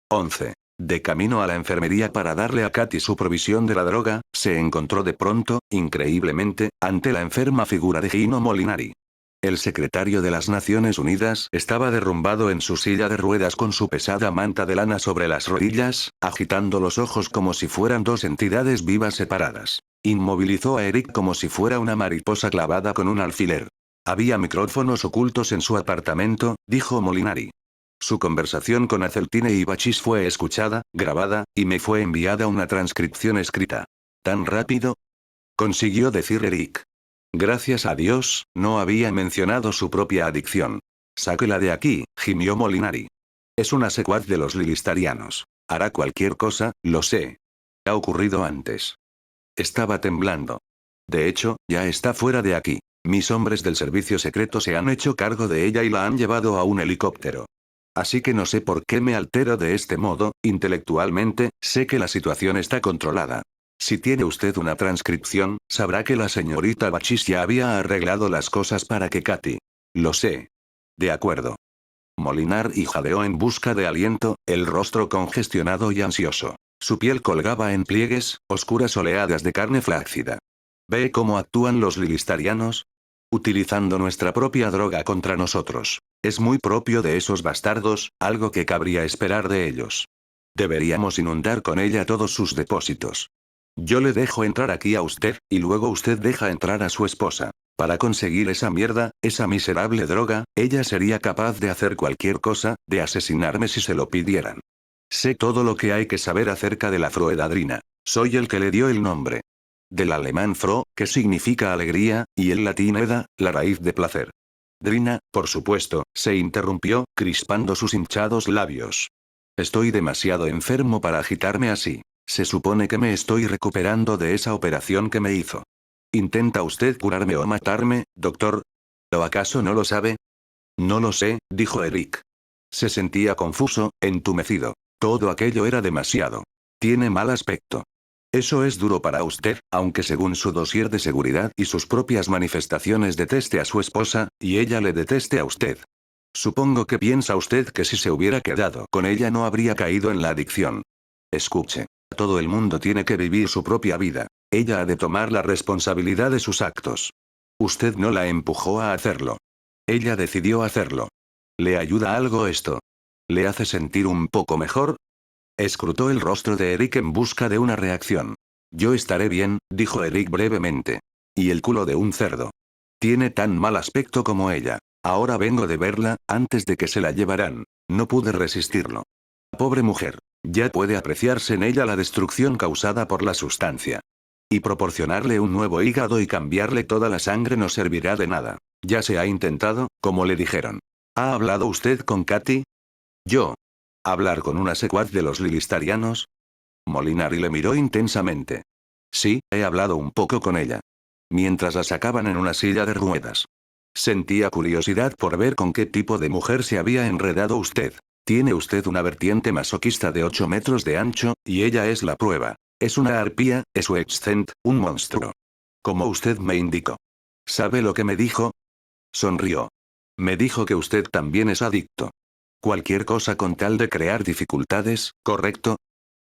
11. De camino a la enfermería para darle a Katy su provisión de la droga, se encontró de pronto, increíblemente, ante la enferma figura de Gino Molinari. El secretario de las Naciones Unidas estaba derrumbado en su silla de ruedas con su pesada manta de lana sobre las rodillas, agitando los ojos como si fueran dos entidades vivas separadas. Inmovilizó a Eric como si fuera una mariposa clavada con un alfiler. Había micrófonos ocultos en su apartamento, dijo Molinari. Su conversación con Azeltine y Bachis fue escuchada, grabada, y me fue enviada una transcripción escrita. ¿Tan rápido?, consiguió decir Eric. Gracias a Dios, no había mencionado su propia adicción. Sáquela de aquí, gimió Molinari. Es una secuaz de los lilistarianos. Hará cualquier cosa, lo sé. Ha ocurrido antes. Estaba temblando. De hecho, ya está fuera de aquí. Mis hombres del servicio secreto se han hecho cargo de ella y la han llevado a un helicóptero. Así que no sé por qué me altero de este modo, intelectualmente, sé que la situación está controlada. Si tiene usted una transcripción, sabrá que la señorita Bachis ya había arreglado las cosas para que Katy. Lo sé. De acuerdo. Molinari jadeó en busca de aliento, el rostro congestionado y ansioso. Su piel colgaba en pliegues, oscuras oleadas de carne flácida. ¿Ve cómo actúan los lilistarianos? Utilizando nuestra propia droga contra nosotros. Es muy propio de esos bastardos, algo que cabría esperar de ellos. Deberíamos inundar con ella todos sus depósitos. Yo le dejo entrar aquí a usted, y luego usted deja entrar a su esposa. Para conseguir esa mierda, esa miserable droga, ella sería capaz de hacer cualquier cosa, de asesinarme si se lo pidieran. Sé todo lo que hay que saber acerca de la froedadrina. Soy el que le dio el nombre. Del alemán fro, que significa alegría, y el latín eda, la raíz de placer. Drina, por supuesto, se interrumpió, crispando sus hinchados labios. Estoy demasiado enfermo para agitarme así. Se supone que me estoy recuperando de esa operación que me hizo. ¿Intenta usted curarme o matarme, doctor? ¿O acaso no lo sabe? No lo sé, dijo Eric. Se sentía confuso, entumecido. Todo aquello era demasiado. Tiene mal aspecto. Eso es duro para usted, aunque según su dossier de seguridad y sus propias manifestaciones deteste a su esposa, y ella le deteste a usted. Supongo que piensa usted que si se hubiera quedado con ella no habría caído en la adicción. Escuche. Todo el mundo tiene que vivir su propia vida. Ella ha de tomar la responsabilidad de sus actos. Usted no la empujó a hacerlo. Ella decidió hacerlo. ¿Le ayuda algo esto? ¿Le hace sentir un poco mejor? Escrutó el rostro de Eric en busca de una reacción. Yo estaré bien, dijo Eric brevemente. Y el culo de un cerdo. Tiene tan mal aspecto como ella. Ahora vengo de verla, antes de que se la llevaran. No pude resistirlo. Pobre mujer. Ya puede apreciarse en ella la destrucción causada por la sustancia. Y proporcionarle un nuevo hígado y cambiarle toda la sangre no servirá de nada. Ya se ha intentado, como le dijeron. ¿Ha hablado usted con Katy? Yo. ¿Hablar con una secuaz de los lilistarianos? Molinari le miró intensamente. Sí, he hablado un poco con ella. Mientras la sacaban en una silla de ruedas. Sentía curiosidad por ver con qué tipo de mujer se había enredado usted. Tiene usted una vertiente masoquista de 8 metros de ancho, y ella es la prueba. Es una arpía, es un excent, un monstruo. Como usted me indicó. ¿Sabe lo que me dijo? Sonrió. Me dijo que usted también es adicto. Cualquier cosa con tal de crear dificultades, ¿correcto?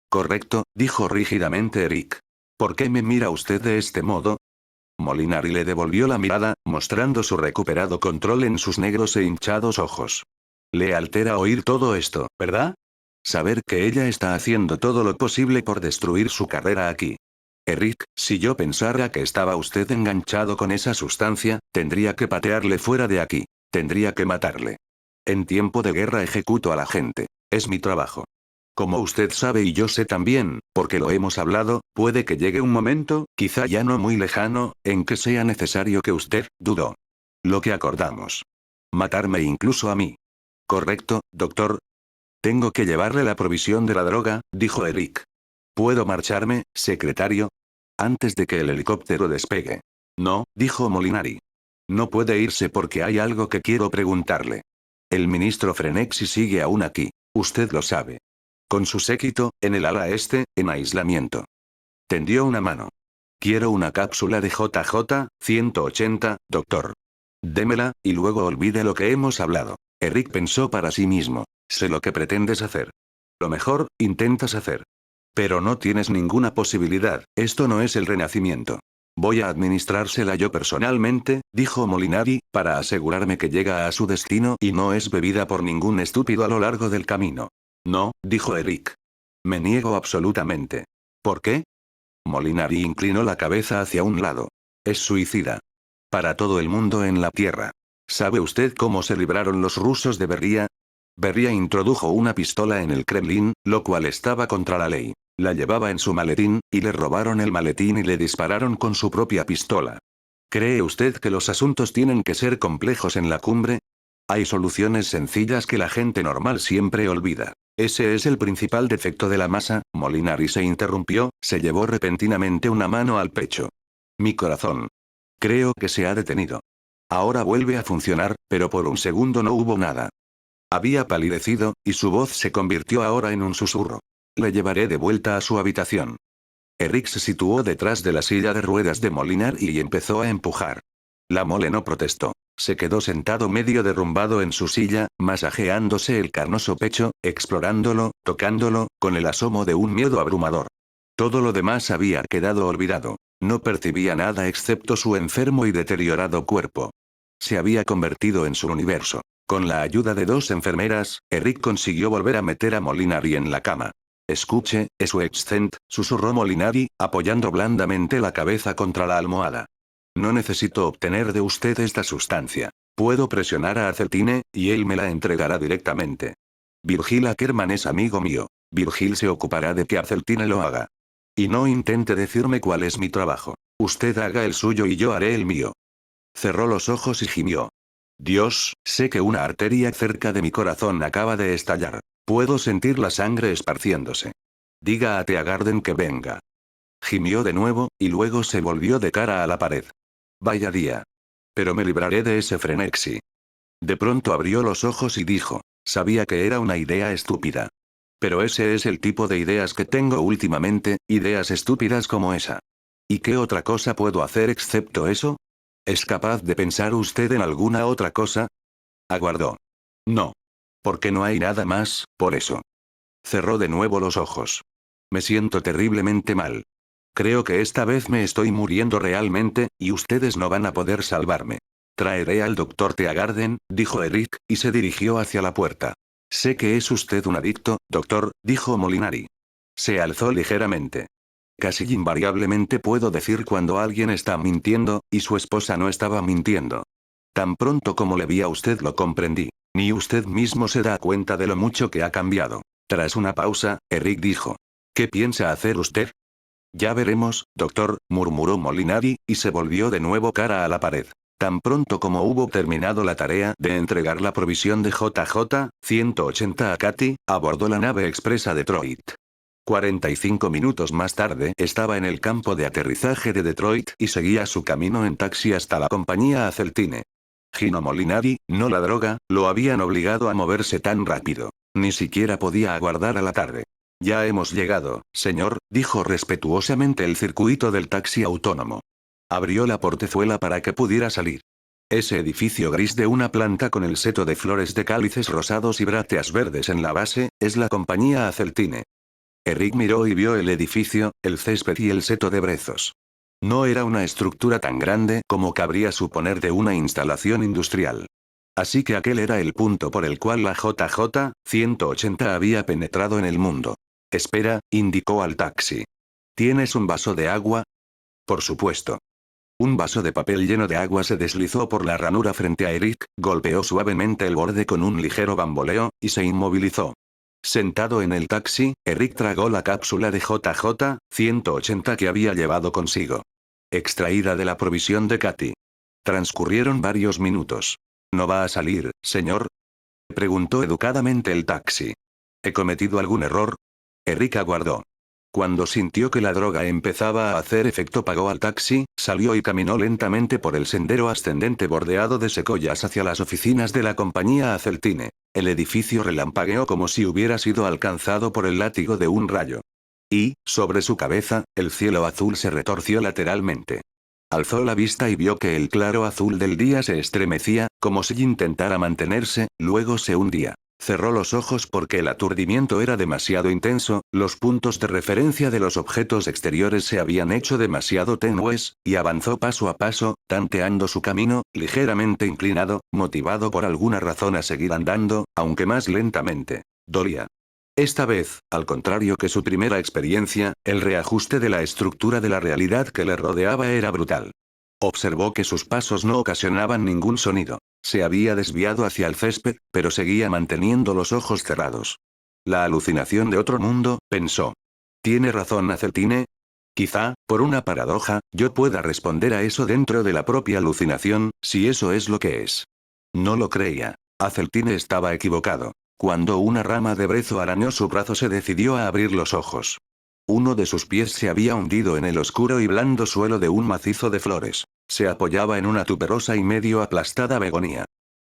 Correcto, dijo rígidamente Eric. ¿Por qué me mira usted de este modo? Molinari le devolvió la mirada, mostrando su recuperado control en sus negros e hinchados ojos. Le altera oír todo esto, ¿verdad? Saber que ella está haciendo todo lo posible por destruir su carrera aquí. Eric, si yo pensara que estaba usted enganchado con esa sustancia, tendría que patearle fuera de aquí. Tendría que matarle. En tiempo de guerra ejecuto a la gente. Es mi trabajo. Como usted sabe y yo sé también, porque lo hemos hablado, puede que llegue un momento, quizá ya no muy lejano, en que sea necesario que usted, dudó. Lo que acordamos. Matarme incluso a mí. ¿Correcto, doctor? Tengo que llevarle la provisión de la droga, dijo Eric. ¿Puedo marcharme, secretario? Antes de que el helicóptero despegue. No, dijo Molinari. No puede irse porque hay algo que quiero preguntarle. El ministro Frenexi sigue aún aquí. Usted lo sabe. Con su séquito, en el ala este, en aislamiento. Tendió una mano. Quiero una cápsula de JJ, 180, doctor. Démela, y luego olvide lo que hemos hablado. Eric pensó para sí mismo. Sé lo que pretendes hacer. Lo mejor, intentas hacer. Pero no tienes ninguna posibilidad, esto no es el Renacimiento. Voy a administrársela yo personalmente, dijo Molinari, para asegurarme que llega a su destino y no es bebida por ningún estúpido a lo largo del camino. No, dijo Eric. Me niego absolutamente. ¿Por qué? Molinari inclinó la cabeza hacia un lado. Es suicida. Para todo el mundo en la Tierra. ¿Sabe usted cómo se libraron los rusos de Beria? Beria introdujo una pistola en el Kremlin, lo cual estaba contra la ley. La llevaba en su maletín, y le robaron el maletín y le dispararon con su propia pistola. ¿Cree usted que los asuntos tienen que ser complejos en la cumbre? Hay soluciones sencillas que la gente normal siempre olvida. Ese es el principal defecto de la masa. Molinari se interrumpió, se llevó repentinamente una mano al pecho. Mi corazón. Creo que se ha detenido. Ahora vuelve a funcionar, pero por un segundo no hubo nada. Había palidecido, y su voz se convirtió ahora en un susurro. Le llevaré de vuelta a su habitación. Eric se situó detrás de la silla de ruedas de Molinari y empezó a empujar. La mole no protestó. Se quedó sentado medio derrumbado en su silla, masajeándose el carnoso pecho, explorándolo, tocándolo, con el asomo de un miedo abrumador. Todo lo demás había quedado olvidado. No percibía nada excepto su enfermo y deteriorado cuerpo. Se había convertido en su universo. Con la ayuda de dos enfermeras, Eric consiguió volver a meter a Molinari en la cama. Escuche, es su excent, susurró Molinari, apoyando blandamente la cabeza contra la almohada. No necesito obtener de usted esta sustancia. Puedo presionar a Acertine, y él me la entregará directamente. Virgil Ackerman es amigo mío. Virgil se ocupará de que Acertine lo haga. Y no intente decirme cuál es mi trabajo. Usted haga el suyo y yo haré el mío. Cerró los ojos y gimió. Dios, sé que una arteria cerca de mi corazón acaba de estallar. Puedo sentir la sangre esparciéndose. Diga a Teagarden que venga. Gimió de nuevo, y luego se volvió de cara a la pared. Vaya día. Pero me libraré de ese frenexi. De pronto abrió los ojos y dijo. Sabía que era una idea estúpida. Pero ese es el tipo de ideas que tengo últimamente, ideas estúpidas como esa. ¿Y qué otra cosa puedo hacer excepto eso? ¿Es capaz de pensar usted en alguna otra cosa? Aguardó. No. Porque no hay nada más, por eso. Cerró de nuevo los ojos. Me siento terriblemente mal. Creo que esta vez me estoy muriendo realmente, y ustedes no van a poder salvarme. Traeré al doctor Teagarden, dijo Eric, y se dirigió hacia la puerta. Sé que es usted un adicto, doctor, dijo Molinari. Se alzó ligeramente. Casi invariablemente puedo decir cuando alguien está mintiendo, y su esposa no estaba mintiendo. Tan pronto como le vi a usted lo comprendí. Ni usted mismo se da cuenta de lo mucho que ha cambiado. Tras una pausa, Eric dijo. ¿Qué piensa hacer usted? Ya veremos, doctor, murmuró Molinari, y se volvió de nuevo cara a la pared. Tan pronto como hubo terminado la tarea de entregar la provisión de JJ 180 a Katy, abordó la nave expresa Detroit. 45 minutos más tarde estaba en el campo de aterrizaje de Detroit y seguía su camino en taxi hasta la compañía Acertine. Gino Molinari, no la droga, lo habían obligado a moverse tan rápido. Ni siquiera podía aguardar a la tarde. Ya hemos llegado, señor, dijo respetuosamente el circuito del taxi autónomo. Abrió la portezuela para que pudiera salir. Ese edificio gris de una planta con el seto de flores de cálices rosados y brácteas verdes en la base, es la compañía Acertine. Eric miró y vio el edificio, el césped y el seto de brezos. No era una estructura tan grande como cabría suponer de una instalación industrial. Así que aquel era el punto por el cual la JJ 180 había penetrado en el mundo. Espera, indicó al taxi. ¿Tienes un vaso de agua? Por supuesto. Un vaso de papel lleno de agua se deslizó por la ranura frente a Eric, golpeó suavemente el borde con un ligero bamboleo, y se inmovilizó. Sentado en el taxi, Eric tragó la cápsula de JJ 180 que había llevado consigo. Extraída de la provisión de Katy. Transcurrieron varios minutos. ¿No va a salir, señor? Preguntó educadamente el taxi. ¿He cometido algún error? Eric aguardó. Cuando sintió que la droga empezaba a hacer efecto pagó al taxi, salió y caminó lentamente por el sendero ascendente bordeado de secoyas hacia las oficinas de la compañía Acertine. El edificio relampagueó como si hubiera sido alcanzado por el látigo de un rayo. Y, sobre su cabeza, el cielo azul se retorció lateralmente. Alzó la vista y vio que el claro azul del día se estremecía, como si intentara mantenerse, luego se hundía. Cerró los ojos porque el aturdimiento era demasiado intenso, los puntos de referencia de los objetos exteriores se habían hecho demasiado tenues, y avanzó paso a paso, tanteando su camino, ligeramente inclinado, motivado por alguna razón a seguir andando, aunque más lentamente. Dolía. Esta vez, al contrario que su primera experiencia, el reajuste de la estructura de la realidad que le rodeaba era brutal. Observó que sus pasos no ocasionaban ningún sonido. Se había desviado hacia el césped, pero seguía manteniendo los ojos cerrados. La alucinación de otro mundo, pensó. ¿Tiene razón Aceltine? Quizá, por una paradoja, yo pueda responder a eso dentro de la propia alucinación, si eso es lo que es. No lo creía. Aceltine estaba equivocado. Cuando una rama de brezo arañó su brazo se decidió a abrir los ojos. Uno de sus pies se había hundido en el oscuro y blando suelo de un macizo de flores. Se apoyaba en una tuberosa y medio aplastada begonía.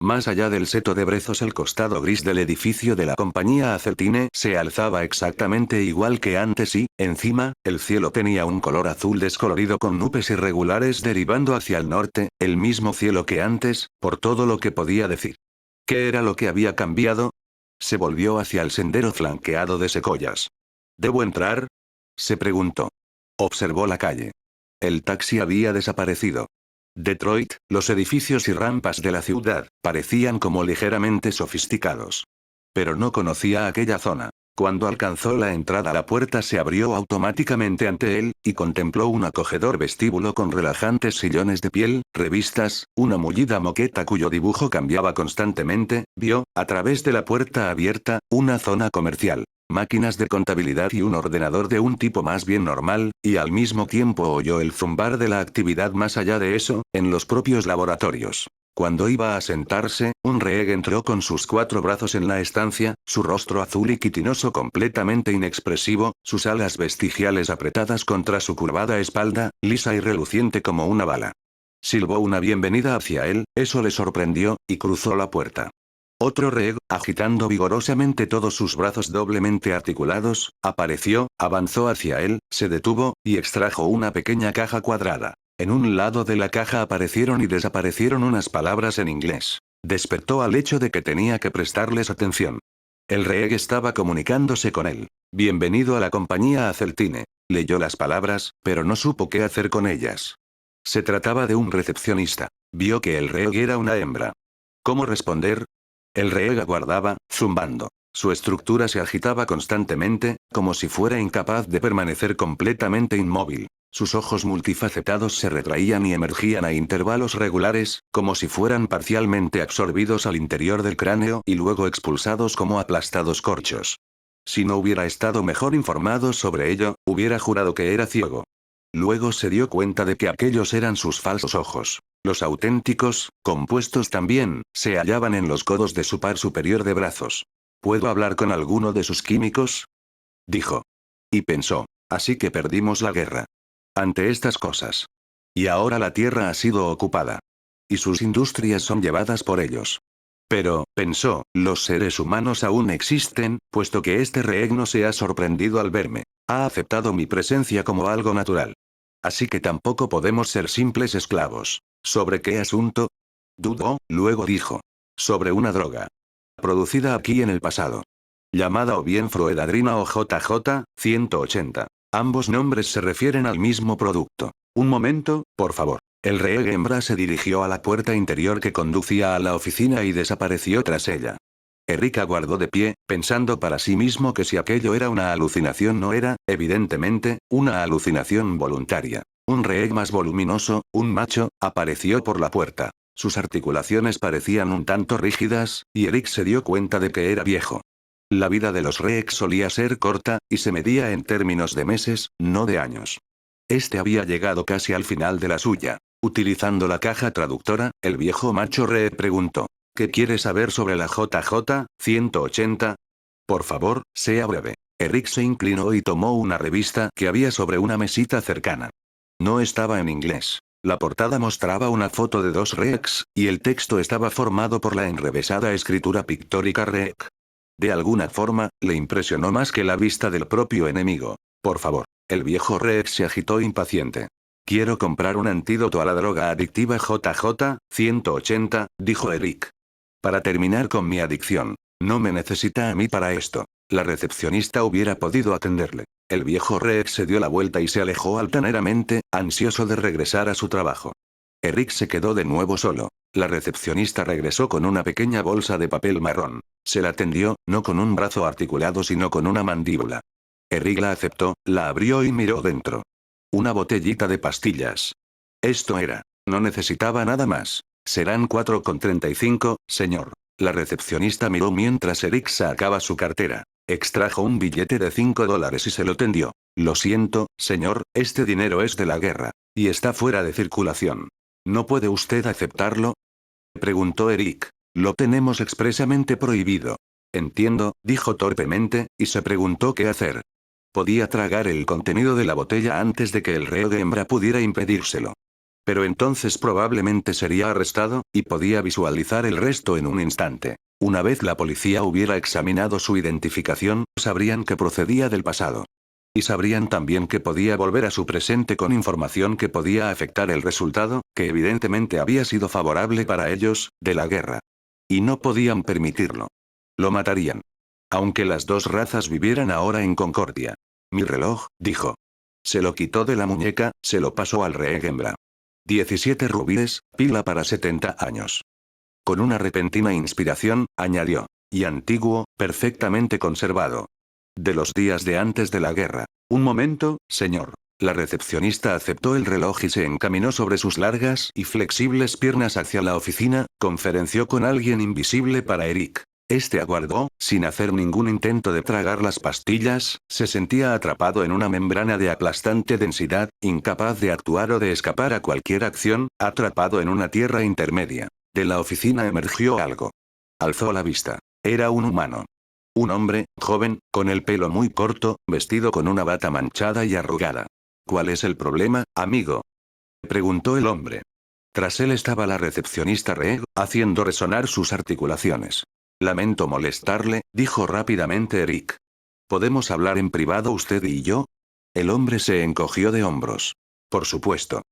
Más allá del seto de brezos el costado gris del edificio de la compañía Aceltine se alzaba exactamente igual que antes y, encima, el cielo tenía un color azul descolorido con nubes irregulares derivando hacia el norte, el mismo cielo que antes, por todo lo que podía decir. ¿Qué era lo que había cambiado? Se volvió hacia el sendero flanqueado de secoyas. ¿Debo entrar? Se preguntó. Observó la calle. El taxi había desaparecido. Detroit, los edificios y rampas de la ciudad, parecían como ligeramente sofisticados. Pero no conocía aquella zona. Cuando alcanzó la entrada la puerta se abrió automáticamente ante él, y contempló un acogedor vestíbulo con relajantes sillones de piel, revistas, una mullida moqueta cuyo dibujo cambiaba constantemente, vio, a través de la puerta abierta, una zona comercial. Máquinas de contabilidad y un ordenador de un tipo más bien normal, y al mismo tiempo oyó el zumbar de la actividad más allá de eso, en los propios laboratorios. Cuando iba a sentarse, un rehén entró con sus 4 brazos en la estancia, su rostro azul y quitinoso completamente inexpresivo, sus alas vestigiales apretadas contra su curvada espalda, lisa y reluciente como una bala. Silbó una bienvenida hacia él, eso le sorprendió, y cruzó la puerta. Otro rehén, agitando vigorosamente todos sus brazos doblemente articulados, apareció, avanzó hacia él, se detuvo, y extrajo una pequeña caja cuadrada. En un lado de la caja aparecieron y desaparecieron unas palabras en inglés. Despertó al hecho de que tenía que prestarles atención. El rehén estaba comunicándose con él. Bienvenido a la compañía Aceltine. Leyó las palabras, pero no supo qué hacer con ellas. Se trataba de un recepcionista. Vio que el rehén era una hembra. ¿Cómo responder? El rehén aguardaba, zumbando. Su estructura se agitaba constantemente, como si fuera incapaz de permanecer completamente inmóvil. Sus ojos multifacetados se retraían y emergían a intervalos regulares, como si fueran parcialmente absorbidos al interior del cráneo y luego expulsados como aplastados corchos. Si no hubiera estado mejor informado sobre ello, hubiera jurado que era ciego. Luego se dio cuenta de que aquellos eran sus falsos ojos. Los auténticos, compuestos también, se hallaban en los codos de su par superior de brazos. ¿Puedo hablar con alguno de sus químicos? Dijo. Y pensó. Así que perdimos la guerra. Ante estas cosas. Y ahora la Tierra ha sido ocupada. Y sus industrias son llevadas por ellos. Pero, pensó, los seres humanos aún existen, puesto que este rehén no se ha sorprendido al verme. Ha aceptado mi presencia como algo natural. Así que tampoco podemos ser simples esclavos. ¿Sobre qué asunto? Dudó, luego dijo. Sobre una droga. Producida aquí en el pasado. Llamada o bien fluedadrina o JJ, 180. Ambos nombres se refieren al mismo producto. Un momento, por favor. El rehén hembra se dirigió a la puerta interior que conducía a la oficina y desapareció tras ella. Eric aguardó de pie, pensando para sí mismo que si aquello era una alucinación no era, evidentemente, una alucinación voluntaria. Un rehén más voluminoso, un macho, apareció por la puerta. Sus articulaciones parecían un tanto rígidas, y Eric se dio cuenta de que era viejo. La vida de los rehenes solía ser corta, y se medía en términos de meses, no de años. Este había llegado casi al final de la suya. Utilizando la caja traductora, el viejo macho rehén preguntó. ¿Qué quiere saber sobre la JJ, 180? Por favor, sea breve. Eric se inclinó y tomó una revista que había sobre una mesita cercana. No estaba en inglés. La portada mostraba una foto de 2 rehenes, y el texto estaba formado por la enrevesada escritura pictórica rehén. De alguna forma, le impresionó más que la vista del propio enemigo. Por favor. El viejo rehén se agitó impaciente. Quiero comprar un antídoto a la droga adictiva JJ, 180, dijo Eric. Para terminar con mi adicción. No me necesita a mí para esto. La recepcionista hubiera podido atenderle. El viejo Rex se dio la vuelta y se alejó altaneramente, ansioso de regresar a su trabajo. Eric se quedó de nuevo solo. La recepcionista regresó con una pequeña bolsa de papel marrón. Se la tendió, no con un brazo articulado sino con una mandíbula. Eric la aceptó, la abrió y miró dentro. Una botellita de pastillas. Esto era. No necesitaba nada más. Serán 4,35, señor. La recepcionista miró mientras Eric sacaba su cartera. Extrajo un billete de $5 y se lo tendió. Lo siento, señor, este dinero es de la guerra. Y está fuera de circulación. ¿No puede usted aceptarlo? Preguntó Eric. Lo tenemos expresamente prohibido. Entiendo, dijo torpemente, y se preguntó qué hacer. Podía tragar el contenido de la botella antes de que el reo de hembra pudiera impedírselo. Pero entonces probablemente sería arrestado, y podía visualizar el resto en un instante. Una vez la policía hubiera examinado su identificación, sabrían que procedía del pasado. Y sabrían también que podía volver a su presente con información que podía afectar el resultado, que evidentemente había sido favorable para ellos, de la guerra. Y no podían permitirlo. Lo matarían. Aunque las dos razas vivieran ahora en concordia. Mi reloj, dijo. Se lo quitó de la muñeca, se lo pasó al rey hembra. 17 rubíes, pila para 70 años. Con una repentina inspiración, añadió. Y antiguo, perfectamente conservado. De los días de antes de la guerra. Un momento, señor. La recepcionista aceptó el reloj y se encaminó sobre sus largas y flexibles piernas hacia la oficina, conferenció con alguien invisible para Eric. Este aguardó, sin hacer ningún intento de tragar las pastillas, se sentía atrapado en una membrana de aplastante densidad, incapaz de actuar o de escapar a cualquier acción, atrapado en una tierra intermedia. De la oficina emergió algo. Alzó la vista. Era un humano. Un hombre, joven, con el pelo muy corto, vestido con una bata manchada y arrugada. ¿Cuál es el problema, amigo? Preguntó el hombre. Tras él estaba la recepcionista Reg, haciendo resonar sus articulaciones. Lamento molestarle, dijo rápidamente Eric. ¿Podemos hablar en privado usted y yo? El hombre se encogió de hombros. Por supuesto.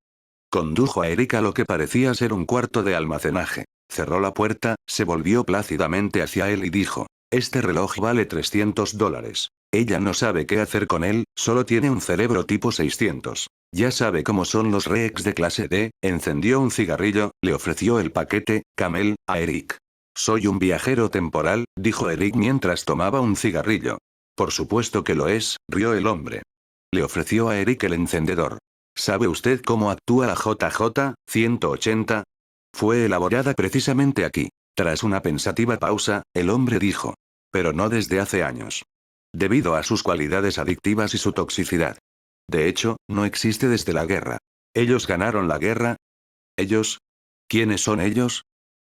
Condujo a Eric a lo que parecía ser un cuarto de almacenaje. Cerró la puerta, se volvió plácidamente hacia él y dijo. Este reloj vale $300. Ella no sabe qué hacer con él, solo tiene un cerebro tipo 600. Ya sabe cómo son los Rex de clase D, encendió un cigarrillo, le ofreció el paquete, Camel, a Eric. Soy un viajero temporal, dijo Eric mientras tomaba un cigarrillo. Por supuesto que lo es, rió el hombre. Le ofreció a Eric el encendedor. ¿Sabe usted cómo actúa la JJ 180? Fue elaborada precisamente aquí. Tras una pensativa pausa, el hombre dijo. Pero no desde hace años. Debido a sus cualidades adictivas y su toxicidad. De hecho, no existe desde la guerra. ¿Ellos ganaron la guerra? ¿Ellos? ¿Quiénes son ellos?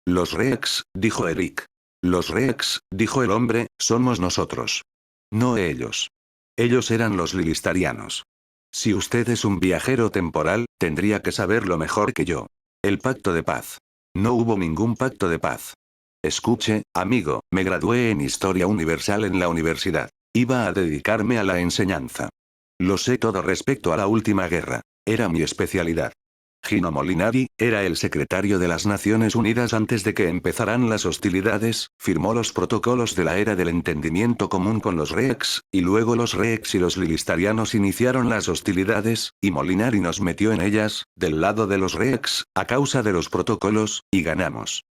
Los Rex, dijo Eric. Los Rex, dijo el hombre, somos nosotros. No ellos. Ellos eran los lilistarianos. Si usted es un viajero temporal, tendría que saberlo mejor que yo. El pacto de paz. No hubo ningún pacto de paz. Escuche, amigo, me gradué en Historia Universal en la universidad. Iba a dedicarme a la enseñanza. Lo sé todo respecto a la última guerra. Era mi especialidad. Gino Molinari, era el secretario de las Naciones Unidas antes de que empezaran las hostilidades, firmó los protocolos de la era del entendimiento común con los Rex, y luego los Rex y los lilistarianos iniciaron las hostilidades, y Molinari nos metió en ellas, del lado de los Rex, a causa de los protocolos, y ganamos.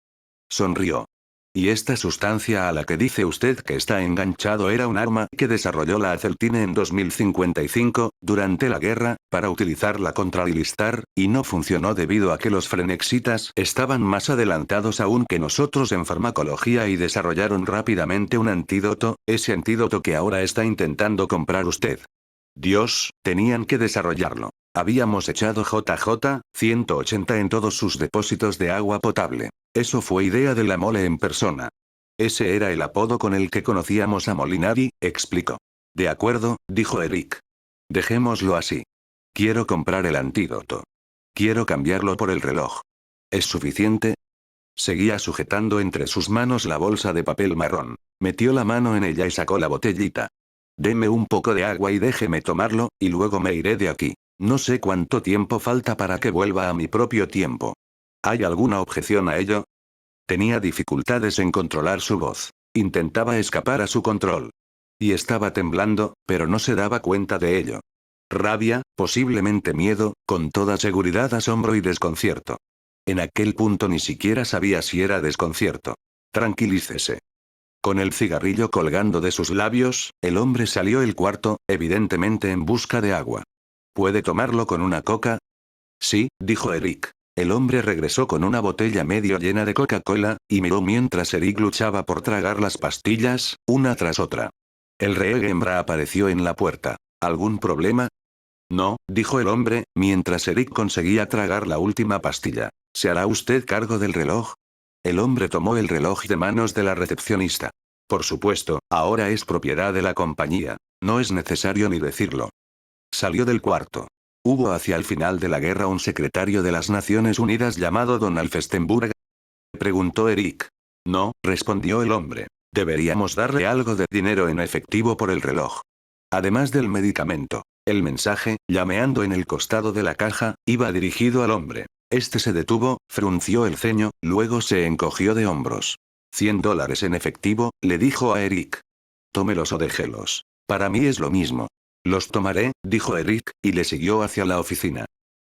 Sonrió. Y esta sustancia a la que dice usted que está enganchado era un arma que desarrolló la Aceltine en 2055, durante la guerra, para utilizarla contra Lilistar, y no funcionó debido a que los frenexitas estaban más adelantados aún que nosotros en farmacología y desarrollaron rápidamente un antídoto, ese antídoto que ahora está intentando comprar usted. Dios, tenían que desarrollarlo. Habíamos echado JJ 180 en todos sus depósitos de agua potable. Eso fue idea de la mole en persona. Ese era el apodo con el que conocíamos a Molinari, explicó. De acuerdo, dijo Eric. Dejémoslo así. Quiero comprar el antídoto. Quiero cambiarlo por el reloj. ¿Es suficiente? Seguía sujetando entre sus manos la bolsa de papel marrón. Metió la mano en ella y sacó la botellita. Deme un poco de agua y déjeme tomarlo, y luego me iré de aquí. No sé cuánto tiempo falta para que vuelva a mi propio tiempo. ¿Hay alguna objeción a ello? Tenía dificultades en controlar su voz. Intentaba escapar a su control. Y estaba temblando, pero no se daba cuenta de ello. Rabia, posiblemente miedo, con toda seguridad asombro y desconcierto. En aquel punto ni siquiera sabía si era desconcierto. Tranquilícese. Con el cigarrillo colgando de sus labios, el hombre salió del cuarto, evidentemente en busca de agua. ¿Puede tomarlo con una coca? Sí, dijo Eric. El hombre regresó con una botella medio llena de Coca-Cola, y miró mientras Eric luchaba por tragar las pastillas, una tras otra. El rey hembra apareció en la puerta. ¿Algún problema? No, dijo el hombre, mientras Eric conseguía tragar la última pastilla. ¿Se hará usted cargo del reloj? El hombre tomó el reloj de manos de la recepcionista. Por supuesto, ahora es propiedad de la compañía. No es necesario ni decirlo. Salió del cuarto. ¿Hubo hacia el final de la guerra un secretario de las Naciones Unidas llamado Donald Festenburg? Preguntó Eric. No, respondió el hombre. Deberíamos darle algo de dinero en efectivo por el reloj. Además del medicamento. El mensaje, llameando en el costado de la caja, iba dirigido al hombre. Este se detuvo, frunció el ceño, luego se encogió de hombros. $100 en efectivo, le dijo a Eric. Tómelos o déjelos. Para mí es lo mismo. Los tomaré, dijo Eric, y le siguió hacia la oficina.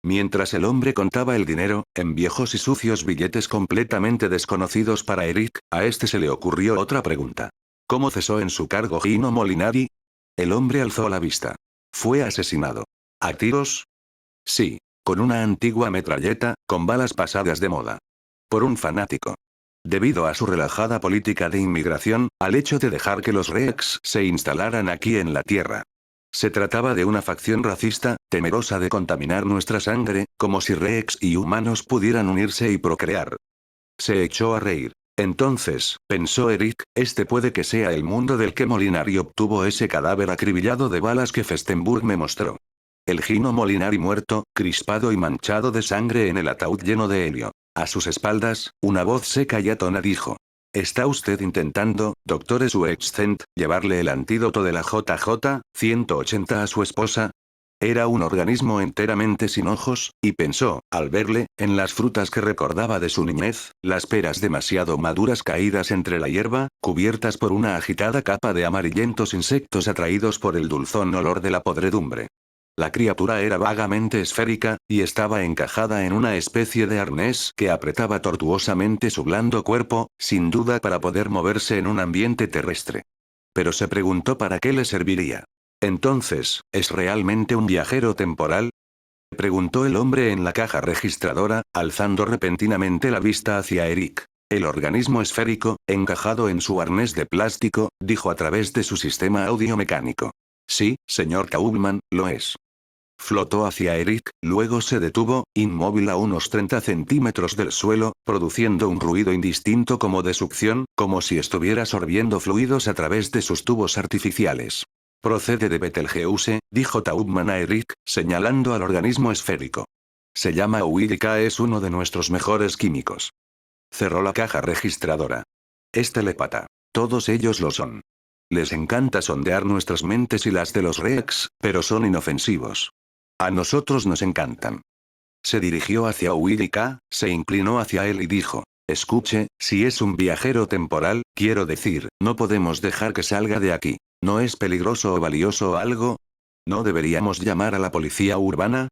Mientras el hombre contaba el dinero, en viejos y sucios billetes completamente desconocidos para Eric, a este se le ocurrió otra pregunta. ¿Cómo cesó en su cargo Gino Molinari? El hombre alzó la vista. ¿Fue asesinado? ¿A tiros? Sí, con una antigua metralleta, con balas pasadas de moda. Por un fanático. Debido a su relajada política de inmigración, al hecho de dejar que los Rex se instalaran aquí en la Tierra. Se trataba de una facción racista, temerosa de contaminar nuestra sangre, como si Rex y humanos pudieran unirse y procrear. Se echó a reír. Entonces, pensó Eric, este puede que sea el mundo del que Molinari obtuvo ese cadáver acribillado de balas que Festenburg me mostró. El Gino Molinari muerto, crispado y manchado de sangre en el ataúd lleno de helio. A sus espaldas, una voz seca y atona dijo. ¿Está usted intentando, doctor Sweetcent, llevarle el antídoto de la JJ 180 a su esposa? Era un organismo enteramente sin ojos, y pensó, al verle, en las frutas que recordaba de su niñez, las peras demasiado maduras caídas entre la hierba, cubiertas por una agitada capa de amarillentos insectos atraídos por el dulzón olor de la podredumbre. La criatura era vagamente esférica, y estaba encajada en una especie de arnés que apretaba tortuosamente su blando cuerpo, sin duda para poder moverse en un ambiente terrestre. Pero se preguntó para qué le serviría. Entonces, ¿es realmente un viajero temporal? Preguntó el hombre en la caja registradora, alzando repentinamente la vista hacia Eric. El organismo esférico, encajado en su arnés de plástico, dijo a través de su sistema audiomecánico. Sí, señor Kaufman, lo es. Flotó hacia Eric, luego se detuvo, inmóvil a unos 30 centímetros del suelo, produciendo un ruido indistinto como de succión, como si estuviera sorbiendo fluidos a través de sus tubos artificiales. Procede de Betelgeuse, dijo Taubman a Eric, señalando al organismo esférico. Se llama Uilica, es uno de nuestros mejores químicos. Cerró la caja registradora. Es telepata. Todos ellos lo son. Les encanta sondear nuestras mentes y las de los Rex, pero son inofensivos. A nosotros nos encantan. Se dirigió hacia Uilica, se inclinó hacia él y dijo. Escuche, si es un viajero temporal, quiero decir, no podemos dejar que salga de aquí. ¿No es peligroso o valioso o algo? ¿No deberíamos llamar a la policía urbana?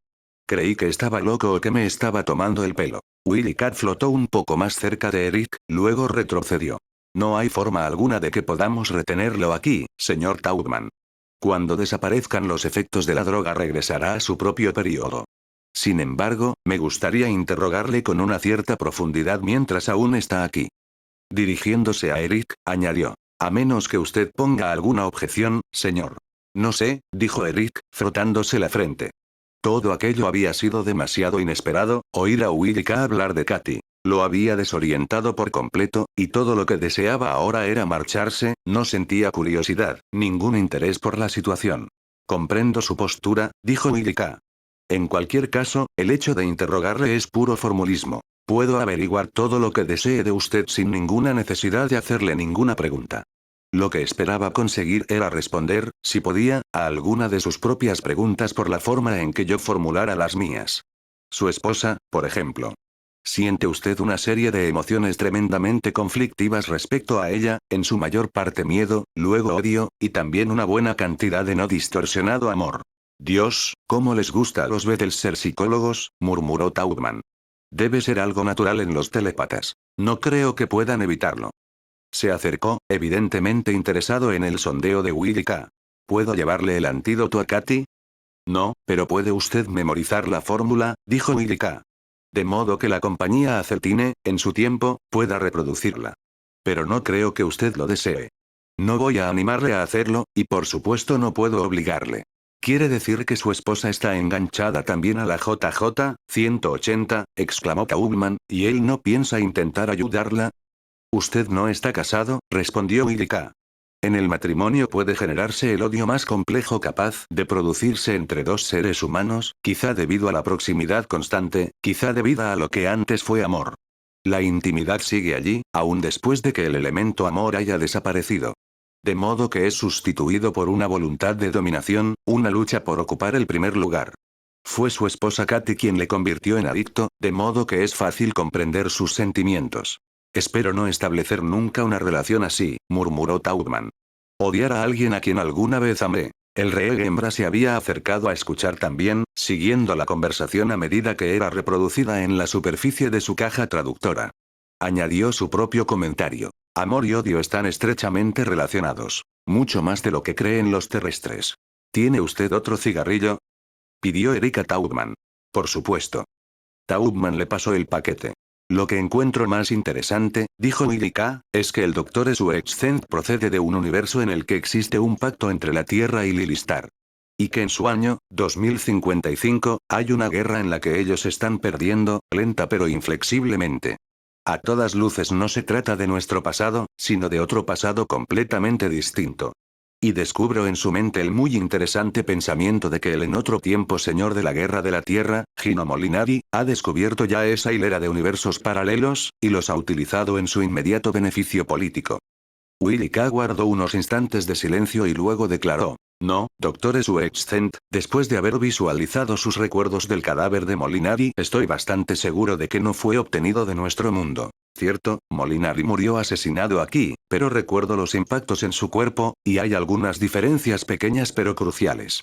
Creí que estaba loco o que me estaba tomando el pelo. Uilica flotó un poco más cerca de Eric, luego retrocedió. No hay forma alguna de que podamos retenerlo aquí, señor Taubman. Cuando desaparezcan los efectos de la droga regresará a su propio periodo. Sin embargo, me gustaría interrogarle con una cierta profundidad mientras aún está aquí. Dirigiéndose a Eric, añadió. A menos que usted ponga alguna objeción, señor. No sé, dijo Eric, frotándose la frente. Todo aquello había sido demasiado inesperado, oír a Uilica hablar de Katy. Lo había desorientado por completo, y todo lo que deseaba ahora era marcharse, no sentía curiosidad, ningún interés por la situación. Comprendo su postura, dijo Uilica. En cualquier caso, el hecho de interrogarle es puro formulismo. Puedo averiguar todo lo que desee de usted sin ninguna necesidad de hacerle ninguna pregunta. Lo que esperaba conseguir era responder, si podía, a alguna de sus propias preguntas por la forma en que yo formulara las mías. Su esposa, por ejemplo. Siente usted una serie de emociones tremendamente conflictivas respecto a ella, en su mayor parte miedo, luego odio, y también una buena cantidad de no distorsionado amor. Dios, ¿cómo les gusta a los Beatles ser psicólogos?, murmuró Taubman. Debe ser algo natural en los telépatas. No creo que puedan evitarlo. Se acercó, evidentemente interesado en el sondeo de Willy K. ¿Puedo llevarle el antídoto a Katy? No, pero puede usted memorizar la fórmula, dijo Willy K. De modo que la compañía Acertine, en su tiempo, pueda reproducirla. Pero no creo que usted lo desee. No voy a animarle a hacerlo, y por supuesto no puedo obligarle. ¿Quiere decir que su esposa está enganchada también a la JJ 180? Exclamó Taubman, ¿y él no piensa intentar ayudarla? Usted no está casado, respondió Willy K. En el matrimonio puede generarse el odio más complejo capaz de producirse entre dos seres humanos, quizá debido a la proximidad constante, quizá debido a lo que antes fue amor. La intimidad sigue allí, aún después de que el elemento amor haya desaparecido. De modo que es sustituido por una voluntad de dominación, una lucha por ocupar el primer lugar. Fue su esposa Katy quien le convirtió en adicto, de modo que es fácil comprender sus sentimientos. Espero no establecer nunca una relación así, murmuró Taubman. Odiar a alguien a quien alguna vez amé. El rey hembra se había acercado a escuchar también, siguiendo la conversación a medida que era reproducida en la superficie de su caja traductora. Añadió su propio comentario. Amor y odio están estrechamente relacionados. Mucho más de lo que creen los terrestres. ¿Tiene usted otro cigarrillo?, pidió Erika Taubman. Por supuesto. Taubman le pasó el paquete. Lo que encuentro más interesante, dijo Willy K., es que el Dr. Suexcent procede de un universo en el que existe un pacto entre la Tierra y Lilistar. Y que en su año, 2055, hay una guerra en la que ellos están perdiendo, lenta pero inflexiblemente. A todas luces no se trata de nuestro pasado, sino de otro pasado completamente distinto. Y descubro en su mente el muy interesante pensamiento de que el en otro tiempo señor de la guerra de la Tierra, Gino Molinari, ha descubierto ya esa hilera de universos paralelos, y los ha utilizado en su inmediato beneficio político. Willy K. guardó unos instantes de silencio y luego declaró: no, Dr. Suexcent, después de haber visualizado sus recuerdos del cadáver de Molinari, estoy bastante seguro de que no fue obtenido de nuestro mundo. Cierto, Molinari murió asesinado aquí, pero recuerdo los impactos en su cuerpo, y hay algunas diferencias pequeñas pero cruciales.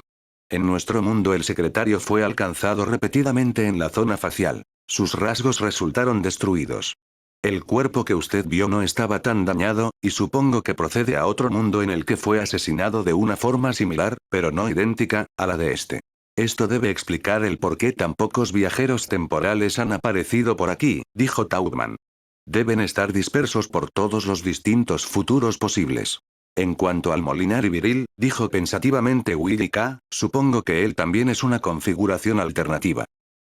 En nuestro mundo el secretario fue alcanzado repetidamente en la zona facial. Sus rasgos resultaron destruidos. El cuerpo que usted vio no estaba tan dañado, y supongo que procede a otro mundo en el que fue asesinado de una forma similar, pero no idéntica, a la de este. Esto debe explicar el por qué tan pocos viajeros temporales han aparecido por aquí, dijo Taubman. Deben estar dispersos por todos los distintos futuros posibles. En cuanto al Molinari viril, dijo pensativamente Willy K., supongo que él también es una configuración alternativa.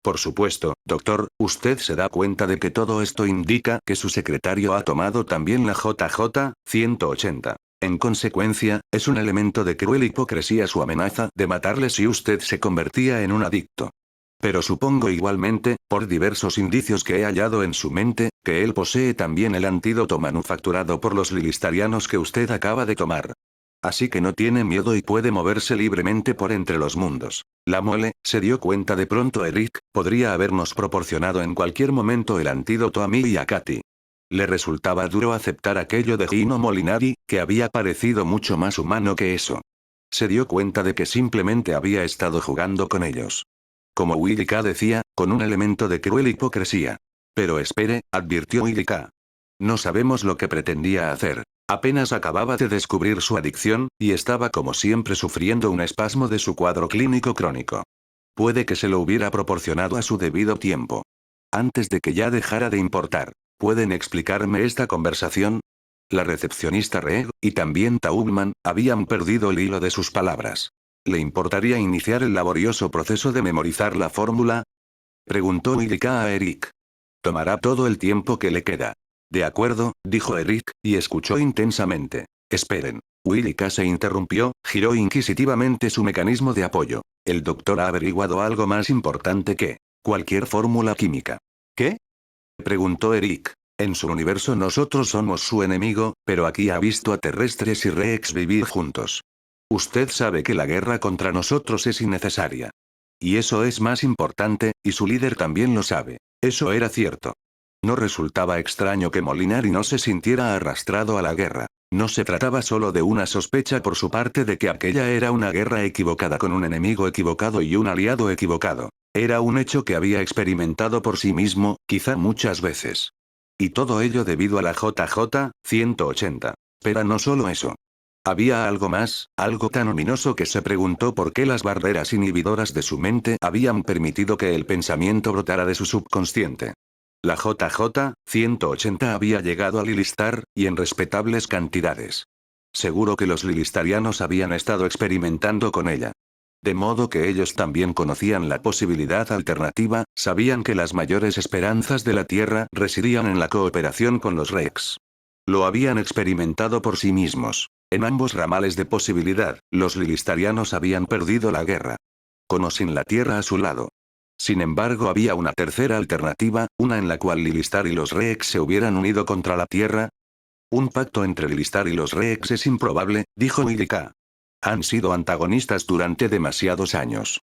Por supuesto, doctor, usted se da cuenta de que todo esto indica que su secretario ha tomado también la JJ 180. En consecuencia, es un elemento de cruel hipocresía su amenaza de matarle si usted se convertía en un adicto. Pero supongo igualmente, por diversos indicios que he hallado en su mente, que él posee también el antídoto manufacturado por los lilistarianos que usted acaba de tomar. Así que no tiene miedo y puede moverse libremente por entre los mundos. La mole, se dio cuenta de pronto Eric, podría habernos proporcionado en cualquier momento el antídoto a mí y a Katy. Le resultaba duro aceptar aquello de Gino Molinari, que había parecido mucho más humano que eso. Se dio cuenta de que simplemente había estado jugando con ellos. Como Willy K. decía, con un elemento de cruel hipocresía. Pero espere, advirtió Willy K. No sabemos lo que pretendía hacer. Apenas acababa de descubrir su adicción, y estaba como siempre sufriendo un espasmo de su cuadro clínico crónico. Puede que se lo hubiera proporcionado a su debido tiempo. Antes de que ya dejara de importar. ¿Pueden explicarme esta conversación? La recepcionista Reg, y también Taubman, habían perdido el hilo de sus palabras. ¿Le importaría iniciar el laborioso proceso de memorizar la fórmula?, preguntó Willy K. a Eric. Tomará todo el tiempo que le queda. De acuerdo, dijo Eric, y escuchó intensamente. Esperen. Willy K. se interrumpió, giró inquisitivamente su mecanismo de apoyo. El doctor ha averiguado algo más importante que cualquier fórmula química. ¿Qué?, preguntó Eric. En su universo nosotros somos su enemigo, pero aquí ha visto a terrestres y Rex vivir juntos. Usted sabe que la guerra contra nosotros es innecesaria. Y eso es más importante, y su líder también lo sabe. Eso era cierto. No resultaba extraño que Molinari no se sintiera arrastrado a la guerra. No se trataba solo de una sospecha por su parte de que aquella era una guerra equivocada con un enemigo equivocado y un aliado equivocado. Era un hecho que había experimentado por sí mismo, quizá muchas veces. Y todo ello debido a la JJ-180. Pero no solo eso. Había algo más, algo tan ominoso que se preguntó por qué las barreras inhibidoras de su mente habían permitido que el pensamiento brotara de su subconsciente. La JJ-180 había llegado a Lilistar, y en respetables cantidades. Seguro que los lilistarianos habían estado experimentando con ella. De modo que ellos también conocían la posibilidad alternativa, sabían que las mayores esperanzas de la Tierra residían en la cooperación con los Rex. Lo habían experimentado por sí mismos. En ambos ramales de posibilidad, los lilistarianos habían perdido la guerra. Con o sin la Tierra a su lado. Sin embargo, había una tercera alternativa, una en la cual Lilistar y los Rex se hubieran unido contra la Tierra. Un pacto entre Lilistar y los Rex es improbable, dijo Ilika. Han sido antagonistas durante demasiados años.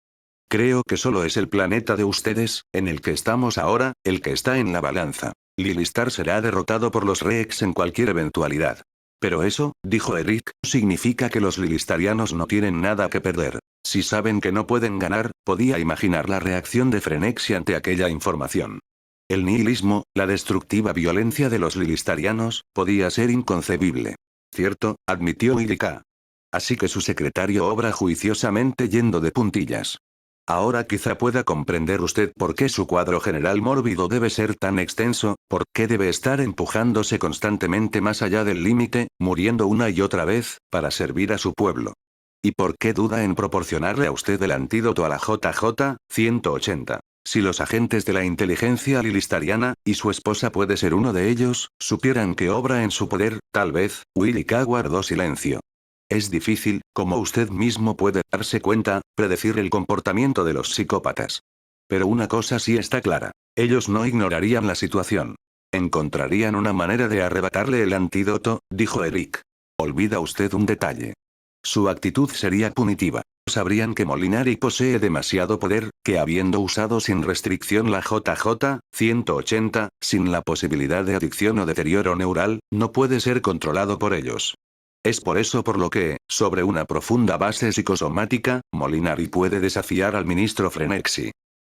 Creo que solo es el planeta de ustedes, en el que estamos ahora, el que está en la balanza. Lilistar será derrotado por los Rex en cualquier eventualidad. Pero eso, dijo Eric, significa que los lilistarianos no tienen nada que perder. Si saben que no pueden ganar, podía imaginar la reacción de Frenexy ante aquella información. El nihilismo, la destructiva violencia de los lilistarianos, podía ser inconcebible. Cierto, admitió Ilika. Así que su secretario obra juiciosamente yendo de puntillas. Ahora quizá pueda comprender usted por qué su cuadro general mórbido debe ser tan extenso, por qué debe estar empujándose constantemente más allá del límite, muriendo una y otra vez, para servir a su pueblo. ¿Y por qué duda en proporcionarle a usted el antídoto a la JJ-180? Si los agentes de la inteligencia lilistariana, y su esposa puede ser uno de ellos, supieran que obra en su poder, tal vez, Wilika guardó silencio. Es difícil, como usted mismo puede darse cuenta, predecir el comportamiento de los psicópatas. Pero una cosa sí está clara. Ellos no ignorarían la situación. Encontrarían una manera de arrebatarle el antídoto, dijo Eric. Olvida usted un detalle. Su actitud sería punitiva. Sabrían que Molinari posee demasiado poder, que habiendo usado sin restricción la JJ-180, sin la posibilidad de adicción o deterioro neural, no puede ser controlado por ellos. Es por eso por lo que, sobre una profunda base psicosomática, Molinari puede desafiar al ministro Frenexy.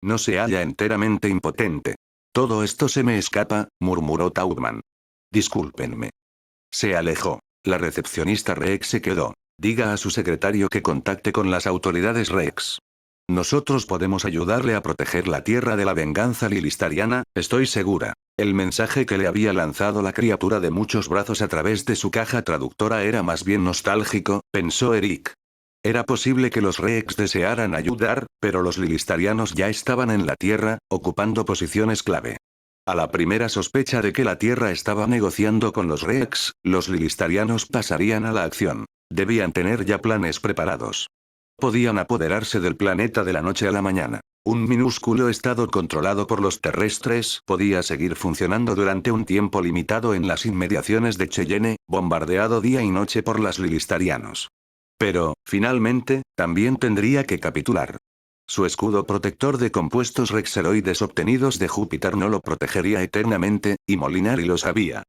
No se halla enteramente impotente. Todo esto se me escapa, murmuró Taubman. Discúlpenme. Se alejó. La recepcionista Rex se quedó. Diga a su secretario que contacte con las autoridades Rex. Nosotros podemos ayudarle a proteger la tierra de la venganza lilistariana, estoy segura. El mensaje que le había lanzado la criatura de muchos brazos a través de su caja traductora era más bien nostálgico, pensó Eric. Era posible que los Rex desearan ayudar, pero los lilistarianos ya estaban en la Tierra, ocupando posiciones clave. A la primera sospecha de que la Tierra estaba negociando con los Rex, los lilistarianos pasarían a la acción. Debían tener ya planes preparados. Podían apoderarse del planeta de la noche a la mañana. Un minúsculo estado controlado por los terrestres podía seguir funcionando durante un tiempo limitado en las inmediaciones de Cheyenne, bombardeado día y noche por los lilistarianos. Pero, finalmente, también tendría que capitular. Su escudo protector de compuestos rexeroides obtenidos de Júpiter no lo protegería eternamente, y Molinari lo sabía.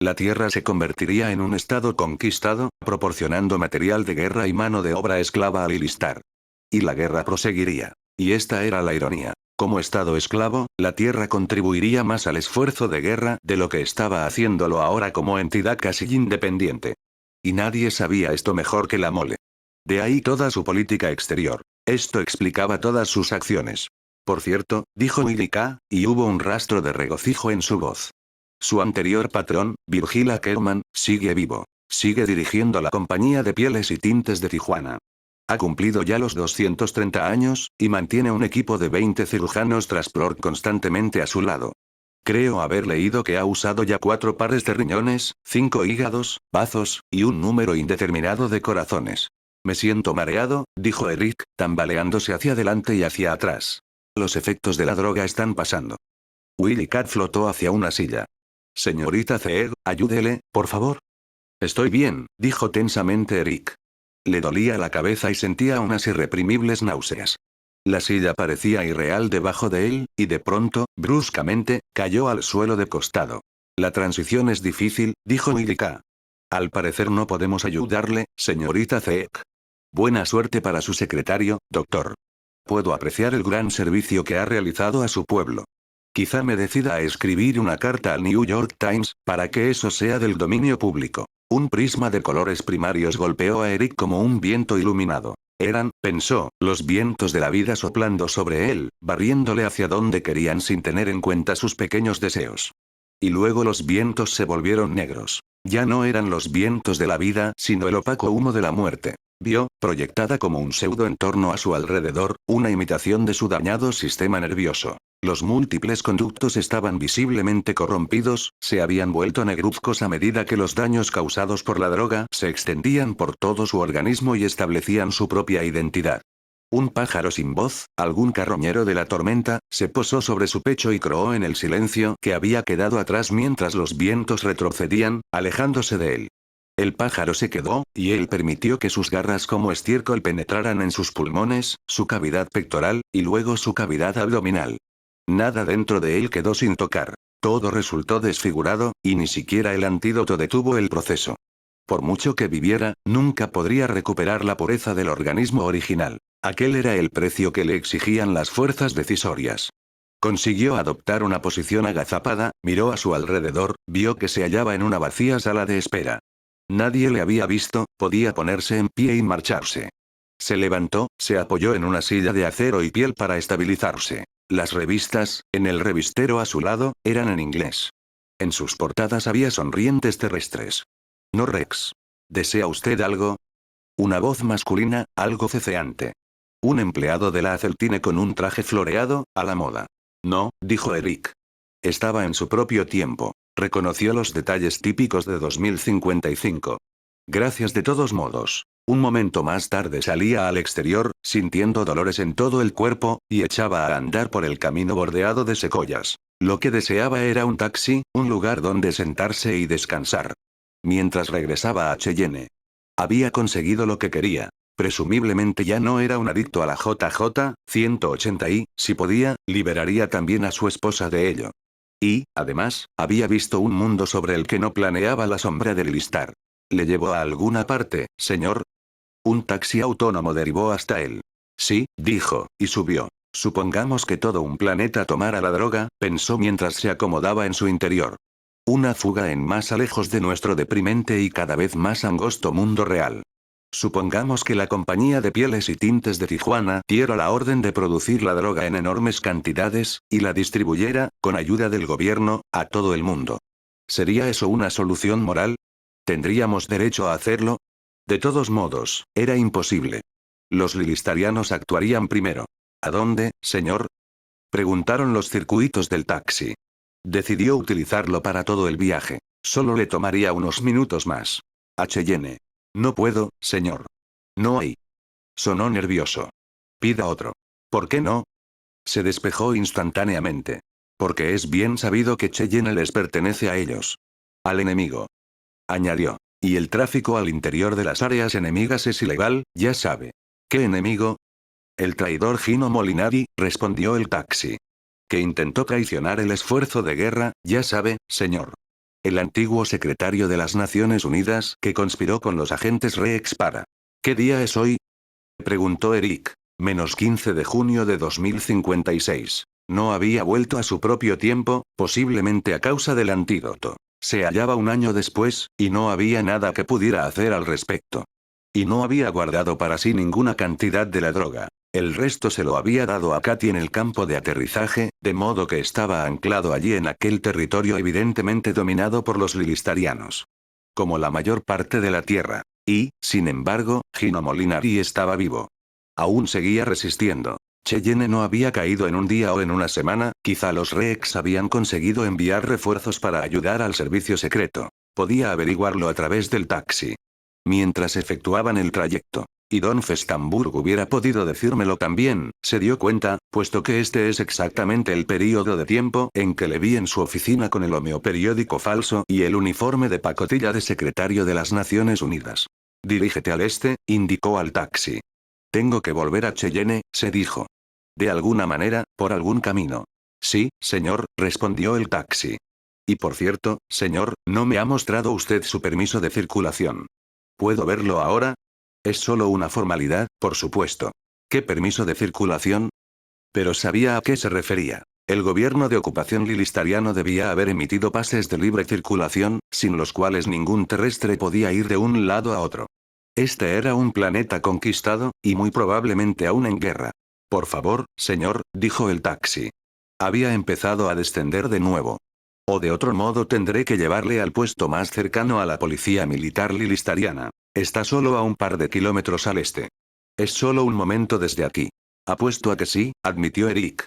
La Tierra se convertiría en un estado conquistado, proporcionando material de guerra y mano de obra esclava a Lilistar. Y la guerra proseguiría. Y esta era la ironía. Como estado esclavo, la Tierra contribuiría más al esfuerzo de guerra de lo que estaba haciéndolo ahora como entidad casi independiente. Y nadie sabía esto mejor que la mole. De ahí toda su política exterior. Esto explicaba todas sus acciones. Por cierto, dijo Ilika, y hubo un rastro de regocijo en su voz. Su anterior patrón, Virgil Ackerman, sigue vivo. Sigue dirigiendo la compañía de pieles y tintes de Tijuana. Ha cumplido ya los 230 años, y mantiene un equipo de 20 cirujanos transport constantemente a su lado. Creo haber leído que ha usado ya 4 pares de riñones, 5 hígados, bazos, y un número indeterminado de corazones. Me siento mareado, dijo Eric, tambaleándose hacia adelante y hacia atrás. Los efectos de la droga están pasando. Willy Cat flotó hacia una silla. Señorita Zeed, ayúdele, por favor. Estoy bien, dijo tensamente Eric. Le dolía la cabeza y sentía unas irreprimibles náuseas. La silla parecía irreal debajo de él, y de pronto, bruscamente, cayó al suelo de costado. La transición es difícil, dijo Milika. Al parecer no podemos ayudarle, señorita Zeek. Buena suerte para su secretario, doctor. Puedo apreciar el gran servicio que ha realizado a su pueblo. Quizá me decida a escribir una carta al New York Times, para que eso sea del dominio público. Un prisma de colores primarios golpeó a Eric como un viento iluminado. Eran, pensó, los vientos de la vida soplando sobre él, barriéndole hacia donde querían sin tener en cuenta sus pequeños deseos. Y luego los vientos se volvieron negros. Ya no eran los vientos de la vida, sino el opaco humo de la muerte. Vio, proyectada como un pseudo en torno a su alrededor, una imitación de su dañado sistema nervioso. Los múltiples conductos estaban visiblemente corrompidos, se habían vuelto negruzcos a medida que los daños causados por la droga se extendían por todo su organismo y establecían su propia identidad. Un pájaro sin voz, algún carroñero de la tormenta, se posó sobre su pecho y croó en el silencio que había quedado atrás mientras los vientos retrocedían, alejándose de él. El pájaro se quedó, y él permitió que sus garras como estiércol penetraran en sus pulmones, su cavidad pectoral, y luego su cavidad abdominal. Nada dentro de él quedó sin tocar. Todo resultó desfigurado, y ni siquiera el antídoto detuvo el proceso. Por mucho que viviera, nunca podría recuperar la pureza del organismo original. Aquel era el precio que le exigían las fuerzas decisorias. Consiguió adoptar una posición agazapada, miró a su alrededor, vio que se hallaba en una vacía sala de espera. Nadie le había visto, podía ponerse en pie y marcharse. Se levantó, se apoyó en una silla de acero y piel para estabilizarse. Las revistas, en el revistero a su lado, eran en inglés. En sus portadas había sonrientes terrestres. No Rex. ¿Desea usted algo? Una voz masculina, algo ceceante. Un empleado de la Aceltine con un traje floreado, a la moda. No, dijo Eric. Estaba en su propio tiempo. Reconoció los detalles típicos de 2055. Gracias de todos modos. Un momento más tarde salía al exterior, sintiendo dolores en todo el cuerpo, y echaba a andar por el camino bordeado de secoyas. Lo que deseaba era un taxi, un lugar donde sentarse y descansar. Mientras regresaba a Cheyenne. Había conseguido lo que quería. Presumiblemente ya no era un adicto a la JJ, 180 y, si podía, liberaría también a su esposa de ello. Y, además, había visto un mundo sobre el que no planeaba la sombra del listar. ¿Le llevó a alguna parte, señor? Un taxi autónomo derivó hasta él. Sí, dijo, y subió. Supongamos que todo un planeta tomara la droga, pensó mientras se acomodaba en su interior. Una fuga en más lejos de nuestro deprimente y cada vez más angosto mundo real. Supongamos que la compañía de pieles y tintes de Tijuana diera la orden de producir la droga en enormes cantidades, y la distribuyera, con ayuda del gobierno, a todo el mundo. ¿Sería eso una solución moral? ¿Tendríamos derecho a hacerlo? De todos modos, era imposible. Los lilistarianos actuarían primero. ¿A dónde, señor? Preguntaron los circuitos del taxi. Decidió utilizarlo para todo el viaje. Solo le tomaría unos minutos más. A Cheyenne. No puedo, señor. No hay. Sonó nervioso. Pida otro. ¿Por qué no? Se despejó instantáneamente. Porque es bien sabido que Cheyenne les pertenece a ellos. Al enemigo. Añadió. Y el tráfico al interior de las áreas enemigas es ilegal, ya sabe. ¿Qué enemigo? El traidor Gino Molinari, respondió el taxi. Que intentó traicionar el esfuerzo de guerra, ya sabe, señor. El antiguo secretario de las Naciones Unidas que conspiró con los agentes Rex para. ¿Qué día es hoy? Preguntó Eric. -15 de junio de 2056. No había vuelto a su propio tiempo, posiblemente a causa del antídoto. Se hallaba un año después, y no había nada que pudiera hacer al respecto. Y no había guardado para sí ninguna cantidad de la droga. El resto se lo había dado a Katy en el campo de aterrizaje, de modo que estaba anclado allí en aquel territorio evidentemente dominado por los lilistarianos. Como la mayor parte de la Tierra. Y, sin embargo, Gino Molinari estaba vivo. Aún seguía resistiendo. Cheyenne no había caído en un día o en una semana, quizá los Rex habían conseguido enviar refuerzos para ayudar al servicio secreto. Podía averiguarlo a través del taxi. Mientras efectuaban el trayecto. Y Don Festenburg hubiera podido decírmelo también, se dio cuenta, puesto que este es exactamente el período de tiempo en que le vi en su oficina con el homeoperiódico falso y el uniforme de pacotilla de secretario de las Naciones Unidas. Dirígete al este, indicó al taxi. Tengo que volver a Cheyenne, se dijo. De alguna manera, por algún camino. Sí, señor, respondió el taxi. Y por cierto, señor, no me ha mostrado usted su permiso de circulación. ¿Puedo verlo ahora? Es solo una formalidad, por supuesto. ¿Qué permiso de circulación? Pero sabía a qué se refería. El gobierno de ocupación lilistariano debía haber emitido pases de libre circulación, sin los cuales ningún terrestre podía ir de un lado a otro. Este era un planeta conquistado, y muy probablemente aún en guerra. Por favor, señor, dijo el taxi. Había empezado a descender de nuevo. O de otro modo tendré que llevarle al puesto más cercano a la policía militar lilistariana. Está solo a un par de kilómetros al este. Es solo un momento desde aquí. Apuesto a que sí, admitió Eric.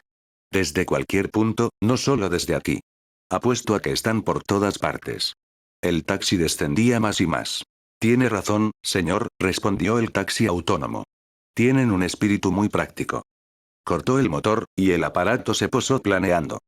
Desde cualquier punto, no solo desde aquí. Apuesto a que están por todas partes. El taxi descendía más y más. Tiene razón, señor, respondió el taxi autónomo. Tienen un espíritu muy práctico. Cortó el motor, y el aparato se posó planeando.